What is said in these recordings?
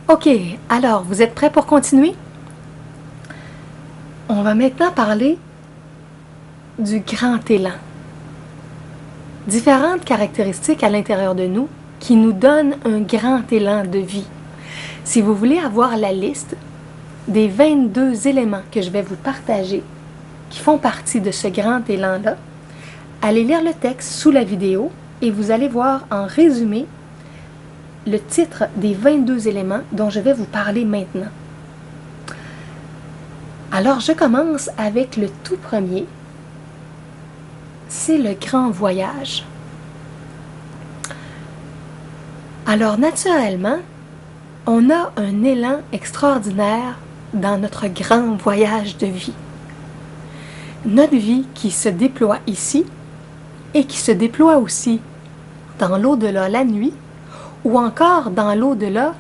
OK, alors vous êtes prêts pour continuer? On va maintenant parler du grand élan. Différentes caractéristiques à l'intérieur de nous qui nous donnent un grand élan de vie. Si vous voulez avoir la liste des 22 éléments que je vais vous partager qui font partie de ce grand élan-là, allez lire le texte sous la vidéo et vous allez voir en résumé le titre des 22 éléments dont je vais vous parler maintenant. Alors, je commence avec le tout premier. C'est le grand voyage. Alors, naturellement, on a un élan extraordinaire dans notre grand voyage de vie. Notre vie qui se déploie ici et qui se déploie aussi dans l'au-delà la nuit ou encore dans l'au-delà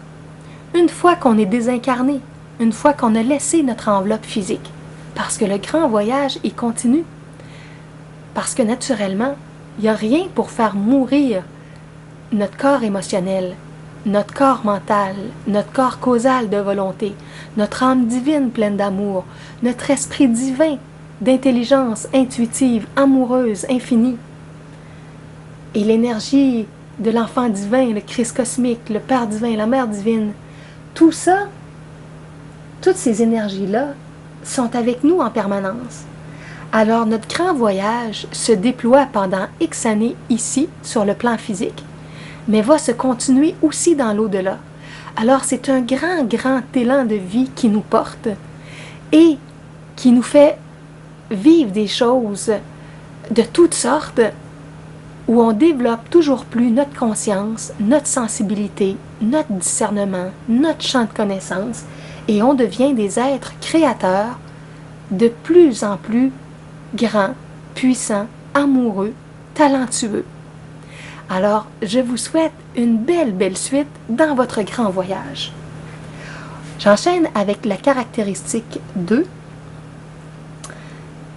une fois qu'on est désincarné, une fois qu'on a laissé notre enveloppe physique. Parce que le grand voyage, il continue. Parce que naturellement, il n'y a rien pour faire mourir notre corps émotionnel, notre corps mental, notre corps causal de volonté, notre âme divine pleine d'amour, notre esprit divin d'intelligence intuitive, amoureuse, infinie. Et l'énergie de l'enfant divin, le Christ cosmique, le Père divin, la Mère divine, tout ça, toutes ces énergies-là sont avec nous en permanence. Alors notre grand voyage se déploie pendant X années ici, sur le plan physique, mais va se continuer aussi dans l'au-delà. Alors c'est un grand élan de vie qui nous porte et qui nous fait vivre des choses de toutes sortes où on développe toujours plus notre conscience, notre sensibilité, notre discernement, notre champ de connaissance et on devient des êtres créateurs de plus en plus grands, puissants, amoureux, talentueux. Alors, je vous souhaite une belle suite dans votre grand voyage. J'enchaîne avec la caractéristique 2,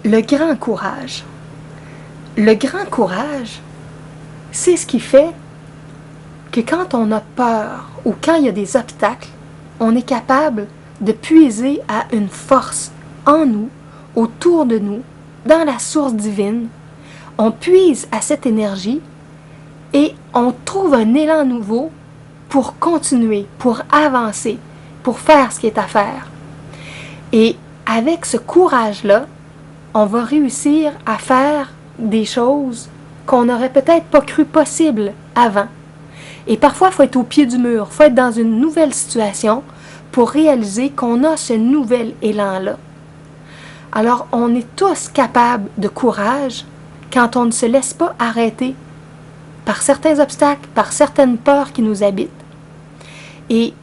le grand courage. Le grand courage, c'est ce qui fait que quand on a peur ou quand il y a des obstacles, on est capable de puiser à une force en nous, autour de nous, dans la source divine. On puise à cette énergie et on trouve un élan nouveau pour continuer, pour avancer, pour faire ce qui est à faire. Et avec ce courage-là, on va réussir à faire des choses qu'on n'aurait peut-être pas cru possibles avant. Et parfois, il faut être au pied du mur, il faut être dans une nouvelle situation pour réaliser qu'on a ce nouvel élan-là. Alors, on est tous capables de courage quand on ne se laisse pas arrêter par certains obstacles, par certaines peurs qui nous habitent. Et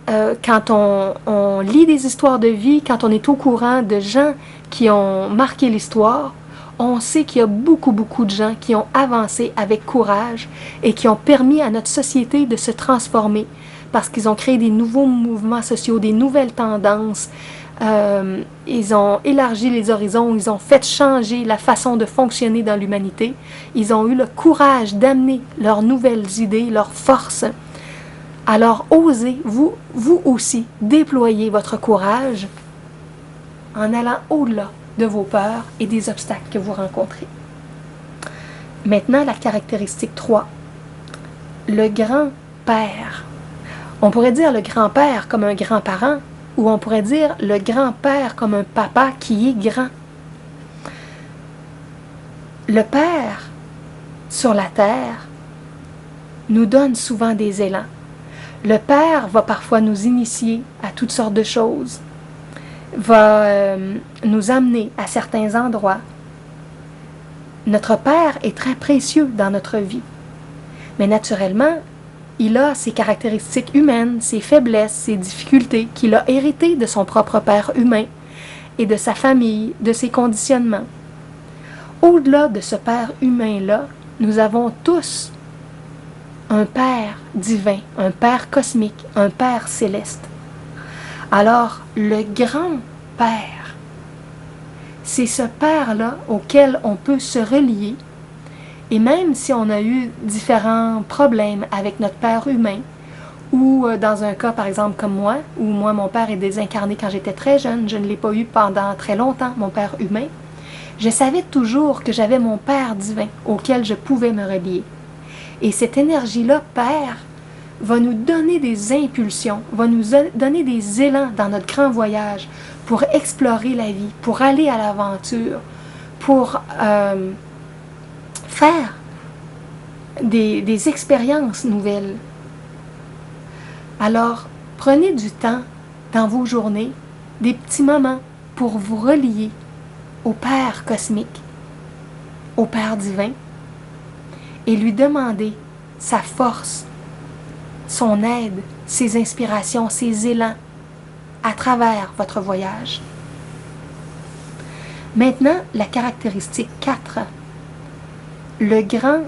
quand on lit des histoires de vie, quand on est au courant de gens qui ont marqué l'histoire, on sait qu'il y a beaucoup de gens qui ont avancé avec courage et qui ont permis à notre société de se transformer parce qu'ils ont créé des nouveaux mouvements sociaux, des nouvelles tendances. Ils ont élargi les horizons, ils ont fait changer la façon de fonctionner dans l'humanité. Ils ont eu le courage d'amener leurs nouvelles idées, leurs forces. Alors osez, vous aussi, déployer votre courage en allant au-delà de vos peurs et des obstacles que vous rencontrez. Maintenant, la caractéristique 3. Le grand-père. On pourrait dire le grand-père comme un grand-parent, ou on pourrait dire le grand-père comme un papa qui est grand. Le Père, sur la terre, nous donne souvent des élans. Le Père va parfois nous initier à toutes sortes de choses, va nous amener à certains endroits. Notre Père est très précieux dans notre vie. Mais naturellement, il a ses caractéristiques humaines, ses faiblesses, ses difficultés qu'il a héritées de son propre père humain et de sa famille, de ses conditionnements. Au-delà de ce père humain-là, nous avons tous un père divin, un père cosmique, un père céleste. Alors, le grand père, c'est ce père-là auquel on peut se relier. Et même si on a eu différents problèmes avec notre père humain, Ou dans un cas, par exemple, comme moi, où moi, mon père est désincarné quand j'étais très jeune, je ne l'ai pas eu pendant très longtemps, mon père humain, je savais toujours que j'avais mon Père divin auquel je pouvais me relier. Et cette énergie-là, Père, va nous donner des impulsions, va nous donner des élans dans notre grand voyage pour explorer la vie, pour aller à l'aventure, pour faire des expériences nouvelles. Alors, prenez du temps dans vos journées, des petits moments pour vous relier au Père cosmique, au Père divin, et lui demander sa force, son aide, ses inspirations, ses élans à travers votre voyage. Maintenant, la caractéristique 4. Le grand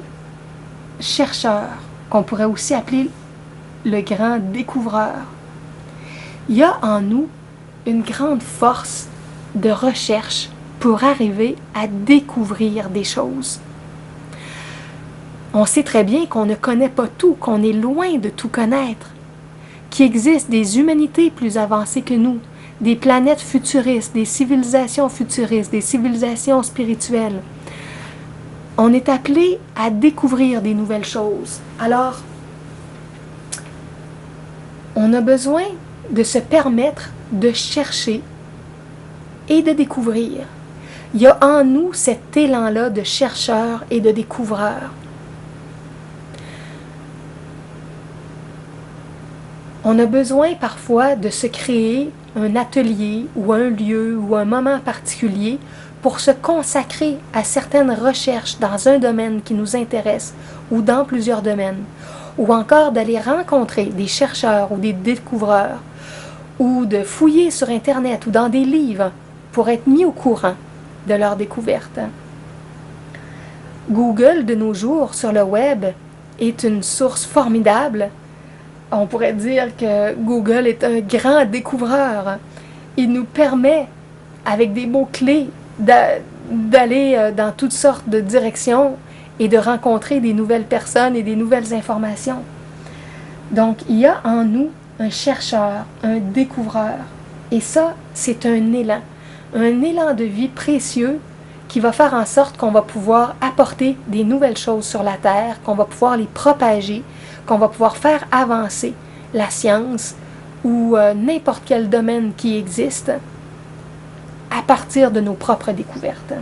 chercheur, qu'on pourrait aussi appeler le grand découvreur. Il y a en nous une grande force de recherche pour arriver à découvrir des choses. On sait très bien qu'on ne connaît pas tout, qu'on est loin de tout connaître, qu'il existe des humanités plus avancées que nous, des planètes futuristes, des civilisations futuristes, des civilisations spirituelles. On est appelé à découvrir des nouvelles choses. Alors, on a besoin de se permettre de chercher et de découvrir. Il y a en nous cet élan-là de chercheur et de découvreur. On a besoin parfois de se créer un atelier ou un lieu ou un moment particulier pour se consacrer à certaines recherches dans un domaine qui nous intéresse ou dans plusieurs domaines, ou encore d'aller rencontrer des chercheurs ou des découvreurs, ou de fouiller sur Internet ou dans des livres pour être mis au courant de leurs découvertes. Google, de nos jours, sur le web, est une source formidable. On pourrait dire que Google est un grand découvreur. Il nous permet, avec des mots-clés, d'aller dans toutes sortes de directions et de rencontrer des nouvelles personnes et des nouvelles informations. Donc, il y a en nous un chercheur, un découvreur. Et ça, c'est un élan de vie précieux qui va faire en sorte qu'on va pouvoir apporter des nouvelles choses sur la Terre, qu'on va pouvoir les propager, qu'on va pouvoir faire avancer la science ou n'importe quel domaine qui existe à partir de nos propres découvertes.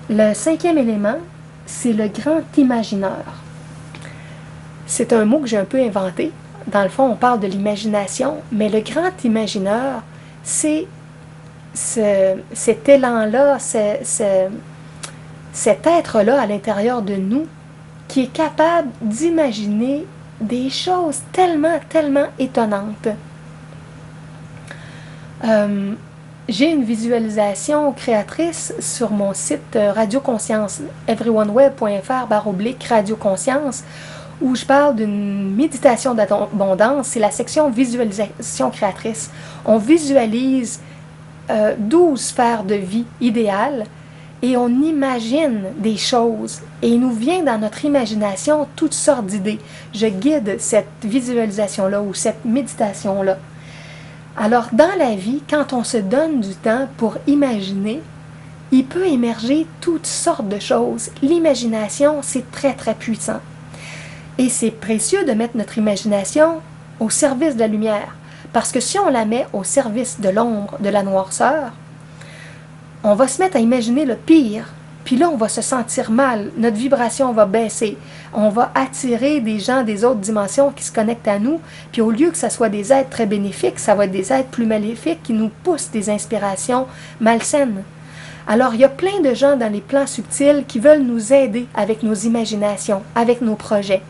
Le 5e élément, c'est le grand imagineur. C'est un mot que j'ai un peu inventé. Dans le fond, on parle de l'imagination, mais le grand imagineur, c'est cet élan-là, cet être-là à l'intérieur de nous qui est capable d'imaginer des choses tellement, tellement étonnantes. J'ai une visualisation créatrice sur mon site Radio Conscience, everyoneweb.fr/Radio Conscience, où je parle d'une méditation d'abondance. C'est la section visualisation créatrice. On visualise 12 sphères de vie idéales et on imagine des choses. Et il nous vient dans notre imagination toutes sortes d'idées. Je guide cette visualisation-là ou cette méditation-là. Alors, dans la vie, quand on se donne du temps pour imaginer, il peut émerger toutes sortes de choses. L'imagination, c'est très, très puissant. Et c'est précieux de mettre notre imagination au service de la lumière. Parce que si on la met au service de l'ombre, de la noirceur, on va se mettre à imaginer le pire. Puis là, on va se sentir mal. Notre vibration va baisser. On va attirer des gens des autres dimensions qui se connectent à nous. Puis au lieu que ce soit des êtres très bénéfiques, ça va être des êtres plus maléfiques qui nous poussent des inspirations malsaines. Alors, il y a plein de gens dans les plans subtils qui veulent nous aider avec nos imaginations, avec nos projets.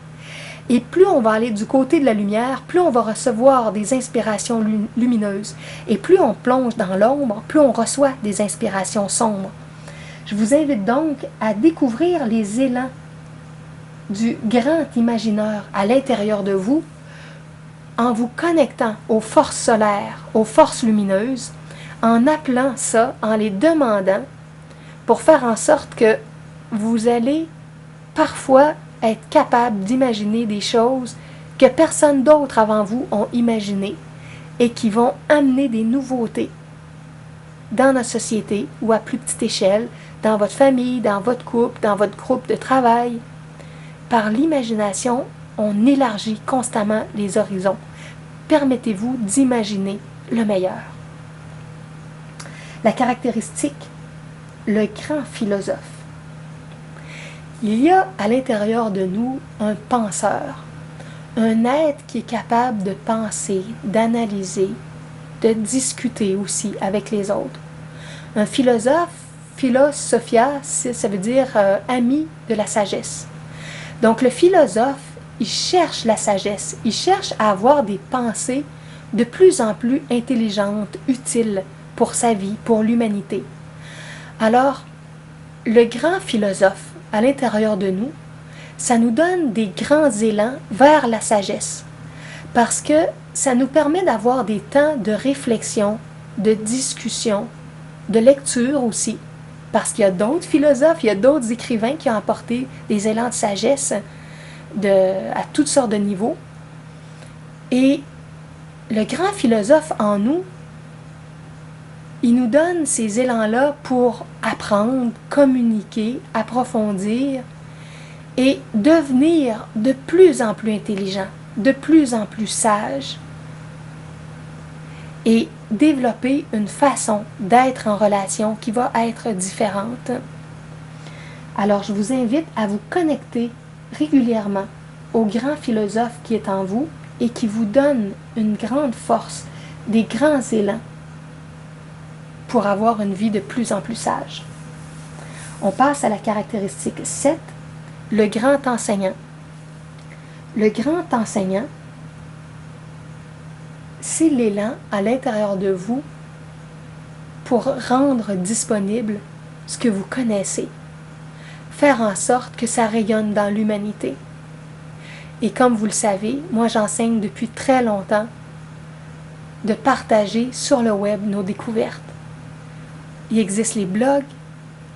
Et plus on va aller du côté de la lumière, plus on va recevoir des inspirations lumineuses. Et plus on plonge dans l'ombre, plus on reçoit des inspirations sombres. Je vous invite donc à découvrir les élans du grand imagineur à l'intérieur de vous en vous connectant aux forces solaires, aux forces lumineuses, en appelant ça, en les demandant, pour faire en sorte que vous allez parfois être capable d'imaginer des choses que personne d'autre avant vous ont imaginées et qui vont amener des nouveautés dans notre société ou à plus petite échelle, dans votre famille, dans votre couple, dans votre groupe de travail. Par l'imagination, on élargit constamment les horizons. Permettez-vous d'imaginer le meilleur. La caractéristique, le grand philosophe. Il y a à l'intérieur de nous un penseur, un être qui est capable de penser, d'analyser, de discuter aussi avec les autres. Un philosophe, philosophia, ça veut dire ami de la sagesse. Donc le philosophe, il cherche la sagesse, il cherche à avoir des pensées de plus en plus intelligentes, utiles pour sa vie, pour l'humanité. Alors, le grand philosophe à l'intérieur de nous, ça nous donne des grands élans vers la sagesse, parce que ça nous permet d'avoir des temps de réflexion, de discussion, de lecture aussi, parce qu'il y a d'autres philosophes, il y a d'autres écrivains qui ont apporté des élans de sagesse à toutes sortes de niveaux. Et le grand philosophe en nous, il nous donne ces élans-là pour apprendre, communiquer, approfondir et devenir de plus en plus intelligent, de plus en plus sage et développer une façon d'être en relation qui va être différente. Alors, je vous invite à vous connecter régulièrement au grand philosophe qui est en vous et qui vous donne une grande force, des grands élans pour avoir une vie de plus en plus sage. On passe à la caractéristique 7, le grand enseignant. Le grand enseignant, c'est l'élan à l'intérieur de vous pour rendre disponible ce que vous connaissez, faire en sorte que ça rayonne dans l'humanité. Et comme vous le savez, moi j'enseigne depuis très longtemps de partager sur le web nos découvertes. Il existe les blogs,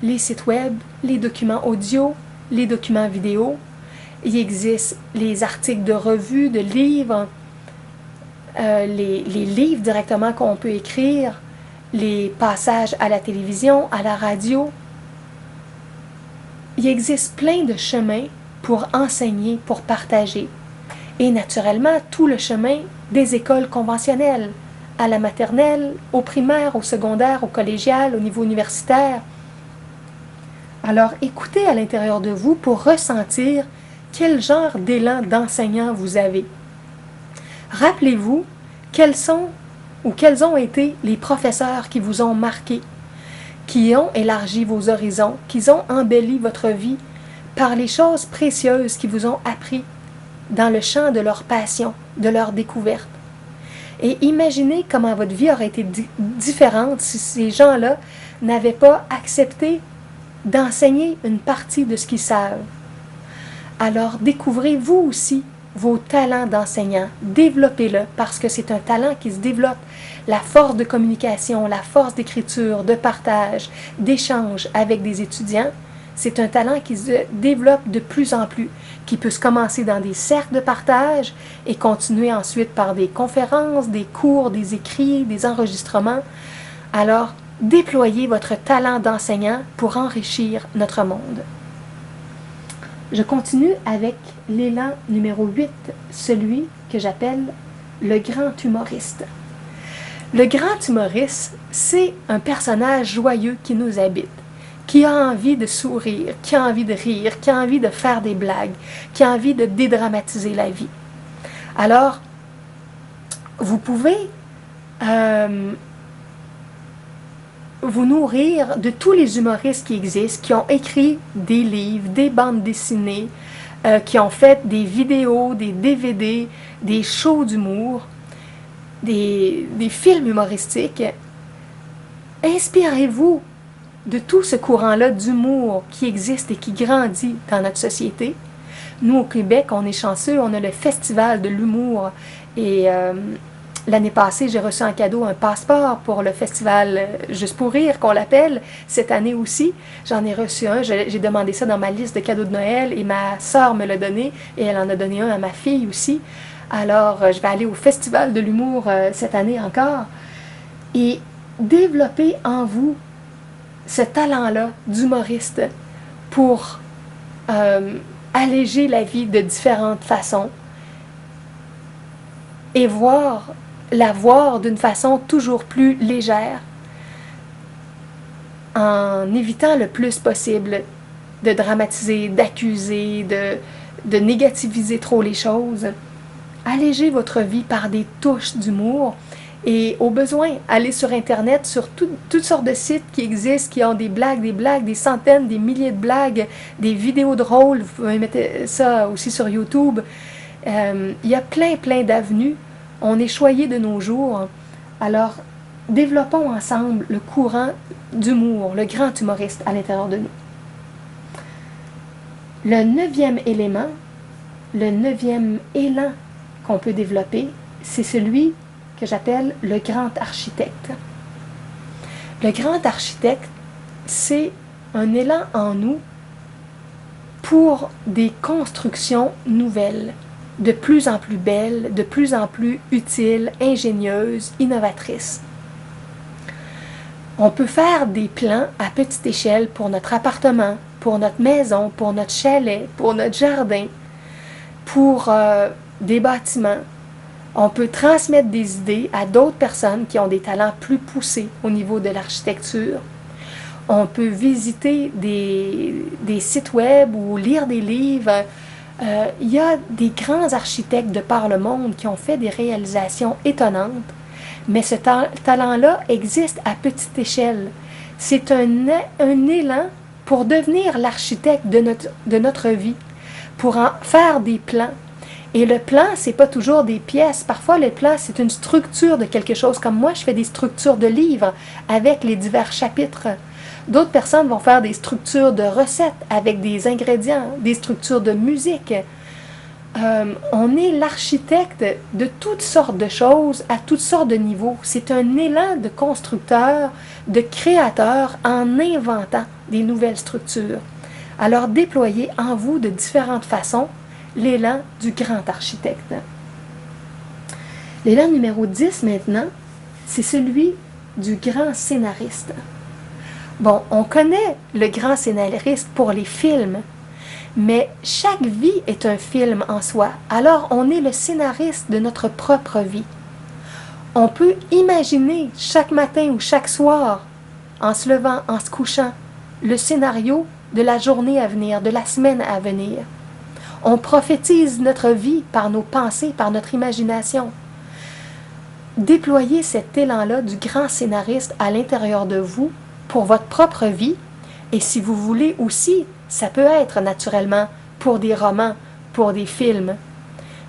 les sites web, les documents audio, les documents vidéo. Il existe les articles de revues, de livres, les livres directement qu'on peut écrire, les passages à la télévision, à la radio. Il existe plein de chemins pour enseigner, pour partager. Et naturellement, tout le chemin des écoles conventionnelles, à la maternelle, au primaire, au secondaire, au collégial, au niveau universitaire. Alors, écoutez à l'intérieur de vous pour ressentir quel genre d'élan d'enseignant vous avez. Rappelez-vous quels ont été les professeurs qui vous ont marqué, qui ont élargi vos horizons, qui ont embelli votre vie par les choses précieuses qui vous ont appris dans le champ de leur passion, de leur découverte. Et imaginez comment votre vie aurait été différente si ces gens-là n'avaient pas accepté d'enseigner une partie de ce qu'ils savent. Alors découvrez vous aussi vos talents d'enseignant, développez-le parce que c'est un talent qui se développe. La force de communication, la force d'écriture, de partage, d'échange avec des étudiants, c'est un talent qui se développe de plus en plus, qui peut se commencer dans des cercles de partage et continuer ensuite par des conférences, des cours, des écrits, des enregistrements. Alors, déployez votre talent d'enseignant pour enrichir notre monde. Je continue avec l'élan numéro 8, celui que j'appelle le grand humoriste. Le grand humoriste, c'est un personnage joyeux qui nous habite, qui a envie de sourire, qui a envie de rire, qui a envie de faire des blagues, qui a envie de dédramatiser la vie. Alors, vous pouvez vous nourrir de tous les humoristes qui existent, qui ont écrit des livres, des bandes dessinées, qui ont fait des vidéos, des DVD, des shows d'humour, des films humoristiques. Inspirez-vous de tout ce courant-là d'humour qui existe et qui grandit dans notre société. Nous, au Québec, on est chanceux, on a le Festival de l'humour et L'année passée, j'ai reçu en cadeau un passeport pour le festival Juste pour rire, qu'on l'appelle. Cette année aussi, j'en ai reçu un. J'ai demandé ça dans ma liste de cadeaux de Noël et ma sœur me l'a donné et elle en a donné un à ma fille aussi. Alors, je vais aller au festival de l'humour cette année encore. Et développer en vous ce talent-là d'humoriste pour alléger la vie de différentes façons et la voir d'une façon toujours plus légère, en évitant le plus possible de dramatiser, d'accuser, de négativiser trop les choses. Allégez votre vie par des touches d'humour et au besoin, allez sur Internet, sur toutes sortes de sites qui existent, qui ont des blagues, des centaines, des milliers de blagues, des vidéos drôles. Vous pouvez mettre ça aussi sur YouTube. Il y a plein d'avenues. On est choyé de nos jours. Alors, développons ensemble le courant d'humour, le grand humoriste à l'intérieur de nous. Le 9e élément, le 9e élan qu'on peut développer, c'est celui que j'appelle le grand architecte. Le grand architecte, c'est un élan en nous pour des constructions nouvelles, de plus en plus belles, de plus en plus utiles, ingénieuses, innovatrices. On peut faire des plans à petite échelle pour notre appartement, pour notre maison, pour notre chalet, pour notre jardin, pour des bâtiments. On peut transmettre des idées à d'autres personnes qui ont des talents plus poussés au niveau de l'architecture. On peut visiter des sites web ou lire des livres. Il y a des grands architectes de par le monde qui ont fait des réalisations étonnantes, mais ce talent-là existe à petite échelle. C'est un élan pour devenir l'architecte de notre vie, pour en faire des plans. Et le plan, c'est pas toujours des pièces. Parfois, le plan, c'est une structure de quelque chose. Comme moi, je fais des structures de livres avec les divers chapitres. D'autres personnes vont faire des structures de recettes avec des ingrédients, des structures de musique. On est l'architecte de toutes sortes de choses, à toutes sortes de niveaux. C'est un élan de constructeur, de créateur en inventant des nouvelles structures. Alors, déployez en vous de différentes façons l'élan du grand architecte. L'élan numéro 10 maintenant, c'est celui du grand scénariste. Bon, on connaît le grand scénariste pour les films, mais chaque vie est un film en soi. Alors, on est le scénariste de notre propre vie. On peut imaginer chaque matin ou chaque soir, en se levant, en se couchant, le scénario de la journée à venir, de la semaine à venir. On prophétise notre vie par nos pensées, par notre imagination. Déployez cet élan-là du grand scénariste à l'intérieur de vous pour votre propre vie. Et si vous voulez aussi, ça peut être naturellement pour des romans, pour des films,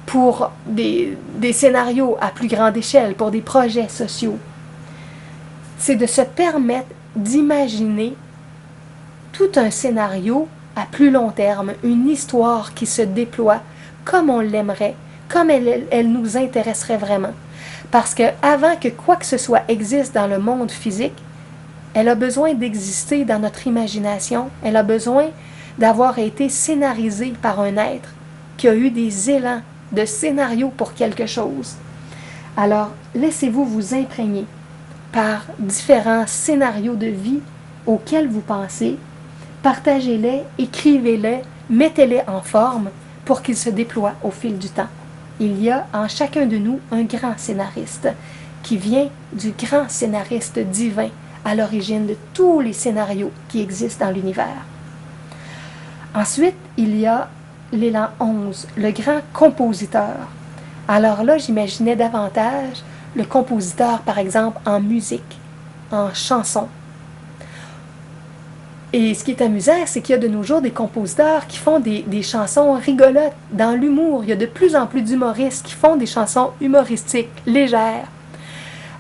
pour des scénarios à plus grande échelle, pour des projets sociaux. C'est de se permettre d'imaginer tout un scénario à plus long terme, une histoire qui se déploie comme on l'aimerait, comme elle nous intéresserait vraiment. Parce que avant que quoi que ce soit existe dans le monde physique, elle a besoin d'exister dans notre imagination, elle a besoin d'avoir été scénarisée par un être qui a eu des élans de scénario pour quelque chose. Alors, laissez-vous vous imprégner par différents scénarios de vie auxquels vous pensez, partagez-les, écrivez-les, mettez-les en forme pour qu'ils se déploient au fil du temps. Il y a en chacun de nous un grand scénariste qui vient du grand scénariste divin à l'origine de tous les scénarios qui existent dans l'univers. Ensuite, il y a l'élan 11, le grand compositeur. Alors là, j'imaginais davantage le compositeur, par exemple, en musique, en chanson. Et ce qui est amusant, c'est qu'il y a de nos jours des compositeurs qui font des chansons rigolotes, dans l'humour. Il y a de plus en plus d'humoristes qui font des chansons humoristiques, légères.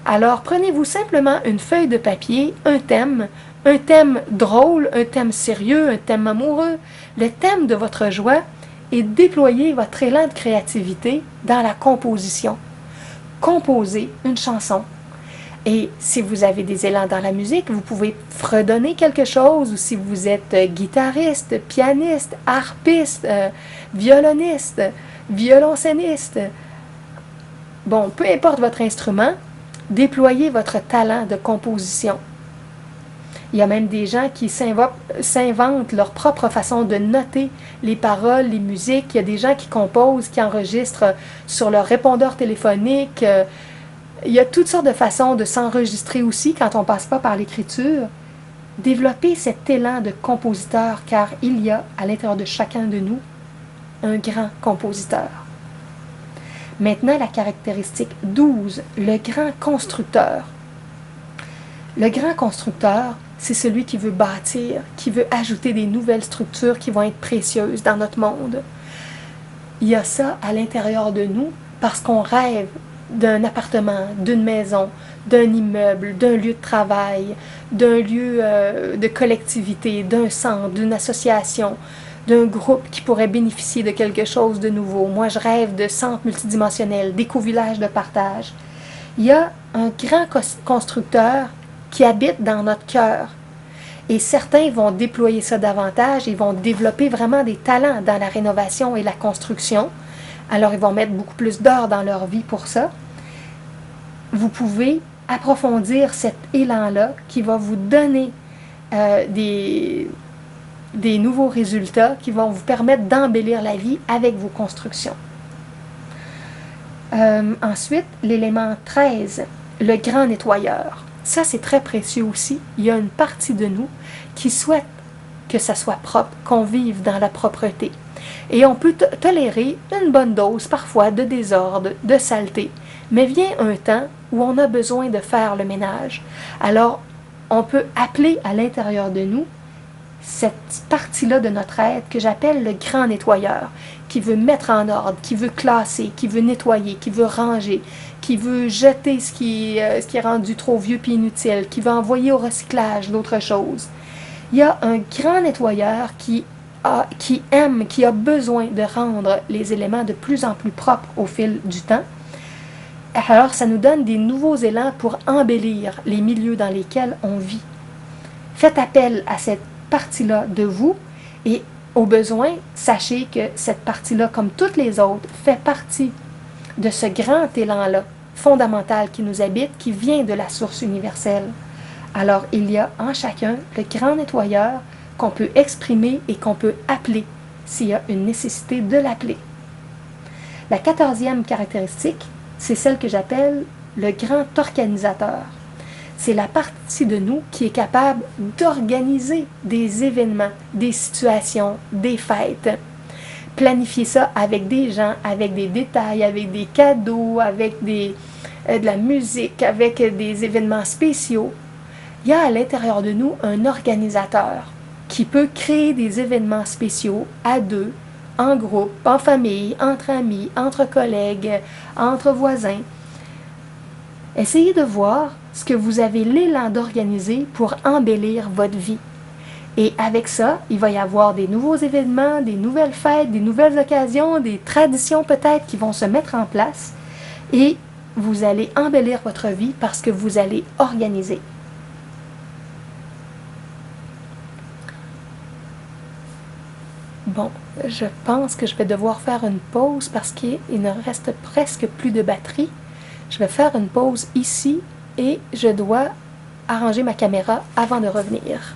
Alors, prenez-vous simplement une feuille de papier, un thème drôle, un thème sérieux, un thème amoureux, le thème de votre joie, et déployez votre élan de créativité dans la composition. composer une chanson. Et si vous avez des élans dans la musique, vous pouvez fredonner quelque chose, ou si vous êtes guitariste, pianiste, harpiste, violoniste, violoncelliste. Bon, peu importe votre instrument, déployez votre talent de composition. Il y a même des gens qui s'inventent leur propre façon de noter les paroles, les musiques. Il y a des gens qui composent, qui enregistrent sur leur répondeur téléphonique. Il y a toutes sortes de façons de s'enregistrer aussi quand on ne passe pas par l'écriture. Développez cet élan de compositeur, car il y a à l'intérieur de chacun de nous un grand compositeur. Maintenant, la caractéristique 12, le grand constructeur. Le grand constructeur, c'est celui qui veut bâtir, qui veut ajouter des nouvelles structures qui vont être précieuses dans notre monde. Il y a ça à l'intérieur de nous parce qu'on rêve d'un appartement, d'une maison, d'un immeuble, d'un lieu de travail, d'un lieu de collectivité, d'un centre, d'une association, d'un groupe qui pourrait bénéficier de quelque chose de nouveau. Moi, je rêve de centres multidimensionnels, d'éco-villages de partage. Il y a un grand constructeur qui habite dans notre cœur. Et certains vont déployer ça davantage, ils vont développer vraiment des talents dans la rénovation et la construction. Alors, ils vont mettre beaucoup plus d'heures dans leur vie pour ça. Vous pouvez approfondir cet élan-là qui va vous donner des nouveaux résultats qui vont vous permettre d'embellir la vie avec vos constructions. Ensuite, l'élément 13, le grand nettoyeur. Ça, c'est très précieux aussi. Il y a une partie de nous qui souhaite que ça soit propre, qu'on vive dans la propreté. Et on peut tolérer une bonne dose, parfois, de désordre, de saleté. Mais vient un temps où on a besoin de faire le ménage. Alors, on peut appeler à l'intérieur de nous cette partie-là de notre être que j'appelle le grand nettoyeur, qui veut mettre en ordre, qui veut classer, qui veut nettoyer, qui veut ranger, qui veut jeter ce qui est rendu trop vieux et inutile, qui veut envoyer au recyclage d'autres choses. Il y a un grand nettoyeur qui aime, qui a besoin de rendre les éléments de plus en plus propres au fil du temps. Alors, ça nous donne des nouveaux élans pour embellir les milieux dans lesquels on vit. Faites appel à cette partie-là de vous et au besoin, sachez que cette partie-là, comme toutes les autres, fait partie de ce grand élan-là fondamental qui nous habite, qui vient de la source universelle. Alors, il y a en chacun le grand nettoyeur qu'on peut exprimer et qu'on peut appeler s'il y a une nécessité de l'appeler. La 14e caractéristique, c'est celle que j'appelle le grand organisateur. C'est la partie de nous qui est capable d'organiser des événements, des situations, des fêtes. Planifier ça avec des gens, avec des détails, avec des cadeaux, avec de la musique, avec des événements spéciaux. Il y a à l'intérieur de nous un organisateur qui peut créer des événements spéciaux à deux, en groupe, en famille, entre amis, entre collègues, entre voisins. Essayez de voir ce que vous avez l'élan d'organiser pour embellir votre vie. Et avec ça, il va y avoir des nouveaux événements, des nouvelles fêtes, des nouvelles occasions, des traditions peut-être qui vont se mettre en place. Et vous allez embellir votre vie parce que vous allez organiser. Bon, je pense que je vais devoir faire une pause parce qu'il ne reste presque plus de batterie. Je vais faire une pause ici et je dois arranger ma caméra avant de revenir.